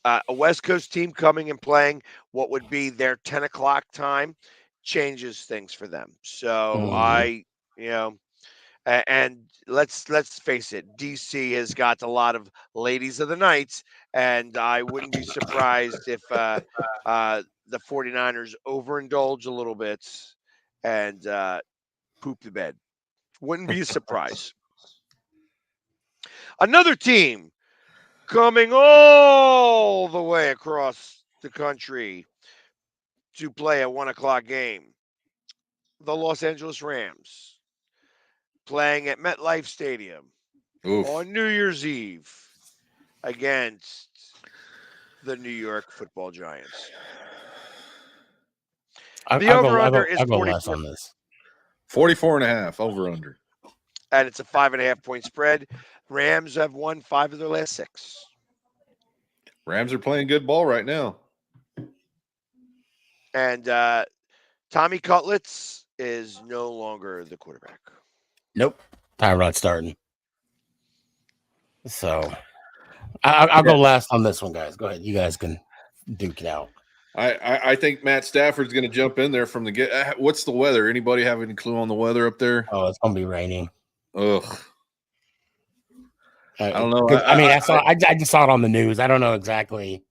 Speaker 2: A West Coast team coming and playing what would be their 10 o'clock time changes things for them. So
Speaker 4: Mhm.
Speaker 2: and let's face it, DC has got a lot of ladies of the night, and I wouldn't be surprised if the 49ers overindulge a little bit and poop the bed. Wouldn't be a surprise. Another team coming all the way across the country to play a 1 o'clock game. The Los Angeles Rams playing at MetLife Stadium
Speaker 3: Oof.
Speaker 2: on New Year's Eve against the New York Football Giants. The over-under is
Speaker 4: I'll go less
Speaker 2: 44,
Speaker 4: on this.
Speaker 3: 44.5 over under.
Speaker 2: and it's a 5.5-point spread. Rams have won 5 of their last 6.
Speaker 3: Rams are playing good ball right now.
Speaker 2: And Tommy Cutlets is no longer the quarterback.
Speaker 4: Nope. Tyrod's starting. So I'll go last on this one, guys. Go ahead. You guys can duke it out.
Speaker 3: I think Matt Stafford's going to jump in there from the get. What's the weather? Anybody have any clue on the weather up there?
Speaker 4: Oh, it's gonna be raining.
Speaker 3: Ugh. I don't know.
Speaker 4: I just saw it on the news. I don't know exactly.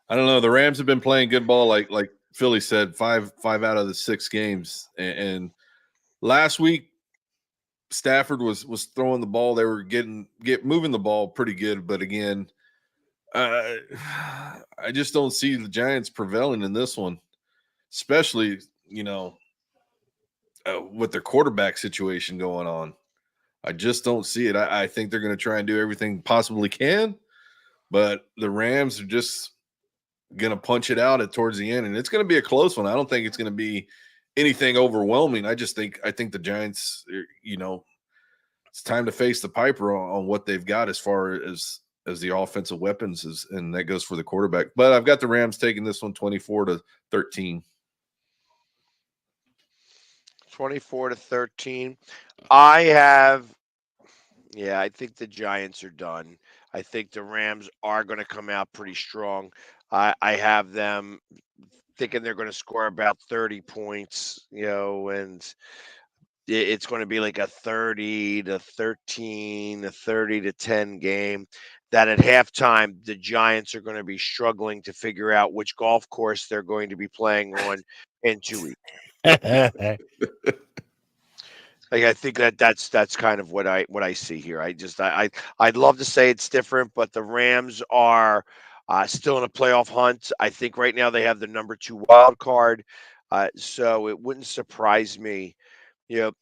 Speaker 3: I don't know. The Rams have been playing good ball, like Philly said, five out of the 6 games. And last week, Stafford was throwing the ball. They were moving the ball pretty good, but again, I just don't see the Giants prevailing in this one, especially with their quarterback situation going on. I just don't see it. I think they're going to try and do everything possibly can, but the Rams are just going to punch it out towards the end, and it's going to be a close one. I don't think it's going to be anything overwhelming. I think the Giants, it's time to face the Piper on what they've got as far as the offensive weapons is, and that goes for the quarterback. But I've got the Rams taking this one 24-13.
Speaker 2: 24-13. I think the Giants are done. I think the Rams are going to come out pretty strong. I have them thinking they're going to score about 30 points, and it's going to be like a 30-13, a 30-10 game. That at halftime, the Giants are going to be struggling to figure out which golf course they're going to be playing on in 2 weeks. I think that's kind of what I see here. I'd love to say it's different, but the Rams are still in a playoff hunt. I think right now they have the number 2 wild card, so it wouldn't surprise me.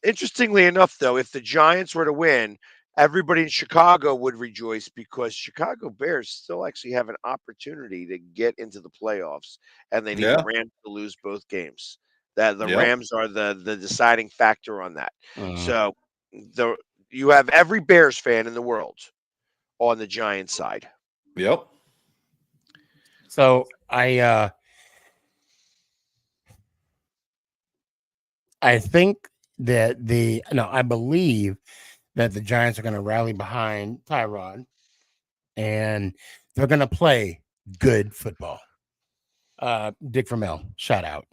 Speaker 2: Interestingly enough, though, if the Giants were to win, everybody in Chicago would rejoice because Chicago Bears still actually have an opportunity to get into the playoffs, and they need the Rams to lose both games. That the Rams are the deciding factor on that. So you have every Bears fan in the world on the Giants side.
Speaker 3: Yep.
Speaker 4: So I think that I believe that the Giants are going to rally behind Tyrod, and they're going to play good football. Dick Vermeil, shout out.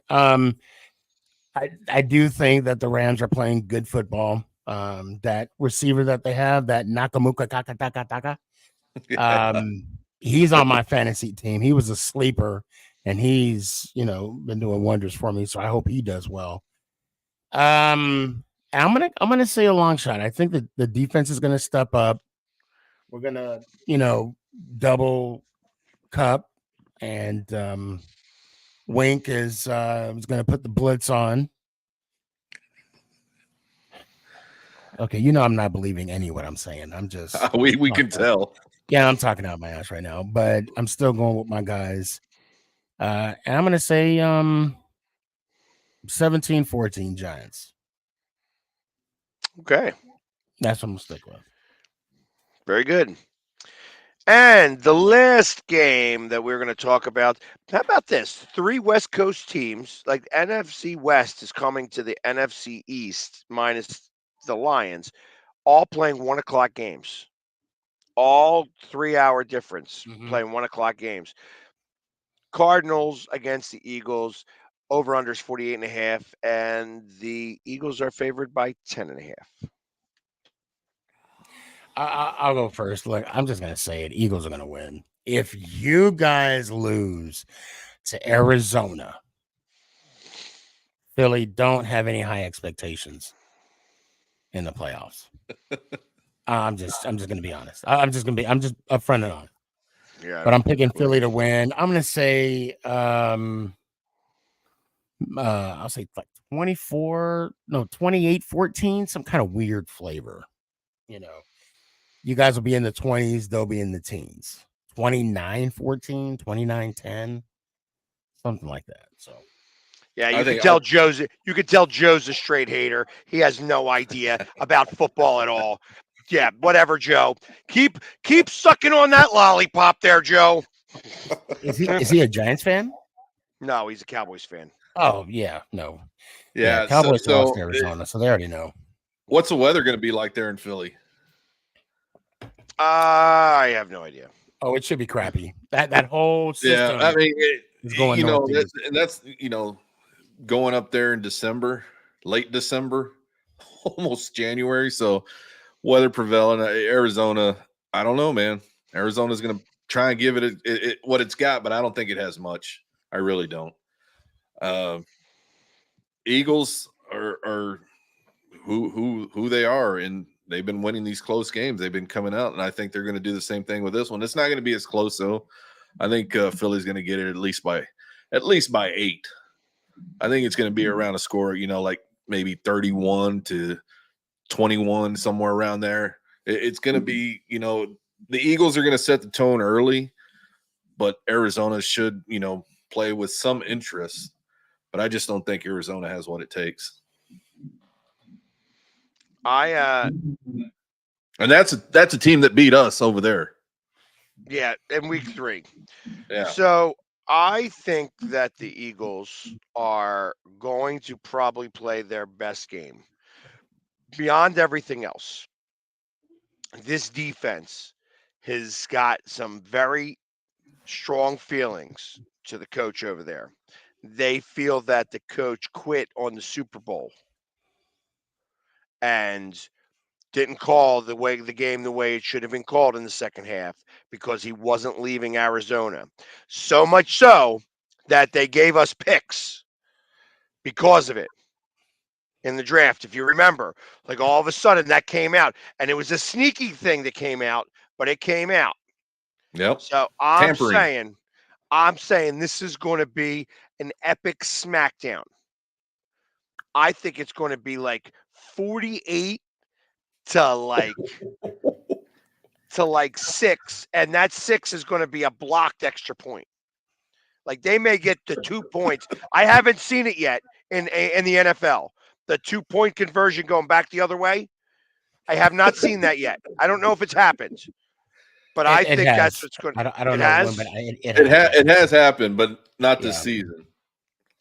Speaker 4: I do think that the Rams are playing good football. That receiver that they have, that Nakamuka Taka, he's on my fantasy team. He was a sleeper, and he's been doing wonders for me. So I hope he does well. I'm gonna say a long shot. I think that the defense is gonna step up. We're gonna double Cup, and Wink is gonna put the blitz on. Okay, I'm not believing any of what I'm saying. I'm just
Speaker 3: we can tell.
Speaker 4: Yeah, I'm talking out my ass right now, but I'm still going with my guys. And I'm gonna say 17-14 Giants.
Speaker 2: Okay.
Speaker 4: That's what I'm gonna stick with.
Speaker 2: Very good. And the last game that we're going to talk about, how about this? 3 West Coast teams, like NFC West is coming to the NFC East minus the Lions, all playing 1 o'clock games. All 3-hour difference, playing 1 o'clock games. Cardinals against the Eagles. Over under is 48.5, and the Eagles are favored by 10.5.
Speaker 4: I'll go first. Look, I'm just gonna say it. Eagles are gonna win. If you guys lose to Arizona, Philly don't have any high expectations in the playoffs. I'm just gonna be honest. I'm just upfront and honest.
Speaker 2: Yeah,
Speaker 4: But I'm picking Philly to win. I'm gonna say I'll say like 28-14, some kind of weird flavor. You know, you guys will be in the 20s, they'll be in the teens. 29-14, 29-10, something like that. So
Speaker 2: yeah,
Speaker 3: I
Speaker 2: you could
Speaker 3: think
Speaker 2: tell Joe's. You could tell Joe's a straight hater. He has no idea about football at all. Yeah, whatever, Joe. Keep sucking on that lollipop there, Joe.
Speaker 4: is he a Giants fan?
Speaker 2: No, he's a Cowboys fan.
Speaker 4: Oh, yeah, no. Yeah,
Speaker 3: yeah.
Speaker 4: Cowboys lost to
Speaker 3: So
Speaker 4: Arizona, so they already know.
Speaker 3: what's the weather going to be like there in Philly?
Speaker 2: I have no idea.
Speaker 4: Oh, it should be crappy. That whole
Speaker 3: Yeah,
Speaker 4: system
Speaker 3: I mean,
Speaker 4: is going
Speaker 3: you know,
Speaker 4: northeast.
Speaker 3: that's going up there in December, late December, almost January. So weather prevailing. Arizona, I don't know, man. Arizona's going to try and give it what it's got, but I don't think it has much. I really don't. Eagles are who they are, and they've been winning these close games. They've been coming out, and I think they're going to do the same thing with this one. It's not going to be as close though. I think Philly's going to get it at least by 8. I think it's going to be around a score, like maybe 31-21, somewhere around there. It's going to be, the Eagles are going to set the tone early, but Arizona should, play with some interest. But I just don't think Arizona has what it takes.
Speaker 2: And
Speaker 3: that's a team that beat us over there.
Speaker 2: Yeah, in week 3.
Speaker 3: Yeah.
Speaker 2: So I think that the Eagles are going to probably play their best game. Beyond everything else, this defense has got some very strong feelings to the coach over there. They feel that the coach quit on the Super Bowl and didn't call the game the way it should have been called in the second half because he wasn't leaving Arizona. So much so that they gave us picks because of it in the draft. If you remember, like all of a sudden that came out, and it was a sneaky thing that came out, but it came out.
Speaker 3: Yep.
Speaker 2: So I'm
Speaker 3: Tampering.
Speaker 2: saying this is going to be an epic smackdown. I think it's going to be like 48 to like 6, and that 6 is going to be a blocked extra point. Like they may get to 2 points. I haven't seen it yet in the NFL. The 2-point conversion going back the other way. I have not seen that yet. I don't know if it's happened, but I think that's what's going to.
Speaker 4: I don't
Speaker 2: it
Speaker 4: know
Speaker 2: has?
Speaker 4: when, but
Speaker 3: It has happened, but not this season.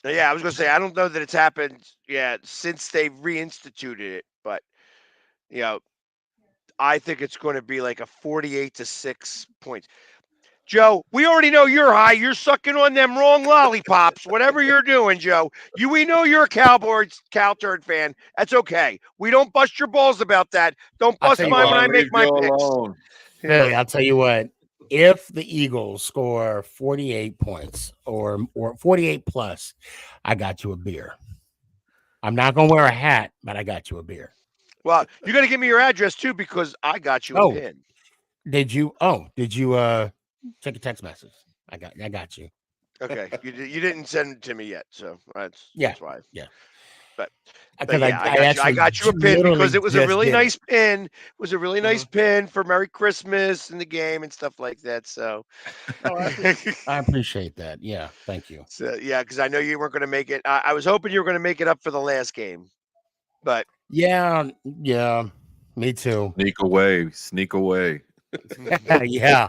Speaker 2: Yeah, I was going to say I don't know that it's happened yet since they reinstituted it, but I think it's going to be like a 48 to 6 points. Joe, we already know you're high. You're sucking on them wrong lollipops. Whatever you're doing, Joe. We know you're a Cowboys Turd fan. That's okay. We don't bust your balls about that. Don't bust mine when I make my picks.
Speaker 3: Alone.
Speaker 4: Philly, I'll tell you what. If the Eagles score 48 points or 48 plus, I got you a beer. I'm not gonna wear a hat, but I got you a beer.
Speaker 2: Well, you got to give me your address too because I got you a pin.
Speaker 4: Did you check a text message? I got you.
Speaker 2: Okay, you didn't send it to me yet, so that's why.
Speaker 4: Yeah.
Speaker 2: But
Speaker 4: yeah,
Speaker 2: I got you a pin because it was a really nice
Speaker 4: it.
Speaker 2: pin. It was a really nice pin for Merry Christmas and the game and stuff like that. So
Speaker 4: I appreciate that. Yeah, thank you.
Speaker 2: So yeah, because I know you weren't going to make it. I was hoping you were going to make it up for the last game, but
Speaker 4: yeah, me too.
Speaker 3: Sneak away.
Speaker 4: Yeah.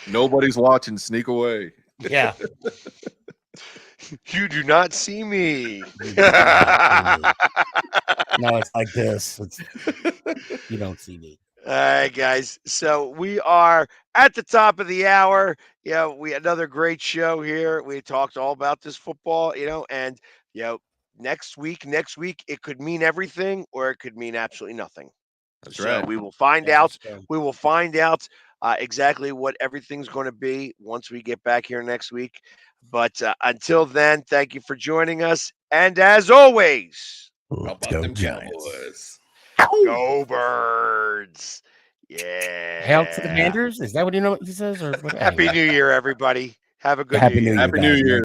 Speaker 3: Nobody's watching. Sneak away.
Speaker 4: Yeah.
Speaker 2: You do not see me.
Speaker 4: No, it's like this. You don't see me.
Speaker 2: All right, guys. So we are at the top of the hour. Yeah, we another great show here. We talked all about this football, and next week it could mean everything or it could mean absolutely nothing.
Speaker 3: That's
Speaker 2: So
Speaker 3: right.
Speaker 2: we will find
Speaker 4: Yeah,
Speaker 2: out.
Speaker 4: so-
Speaker 2: We will find out exactly what everything's going to be once we get back here next week. But until then, thank you for joining us. And as always,
Speaker 3: How
Speaker 4: Let's
Speaker 3: about
Speaker 4: go
Speaker 3: them
Speaker 4: Giants.
Speaker 3: Cowboys?
Speaker 2: go Birds.
Speaker 4: Hail to the
Speaker 2: Yeah.
Speaker 4: Commanders. Is that what he says? Or what?
Speaker 2: Happy New Year, everybody. Have a good
Speaker 4: Happy
Speaker 2: New
Speaker 4: New
Speaker 2: Year.
Speaker 4: Year,
Speaker 3: Happy New
Speaker 4: guys.
Speaker 3: Year.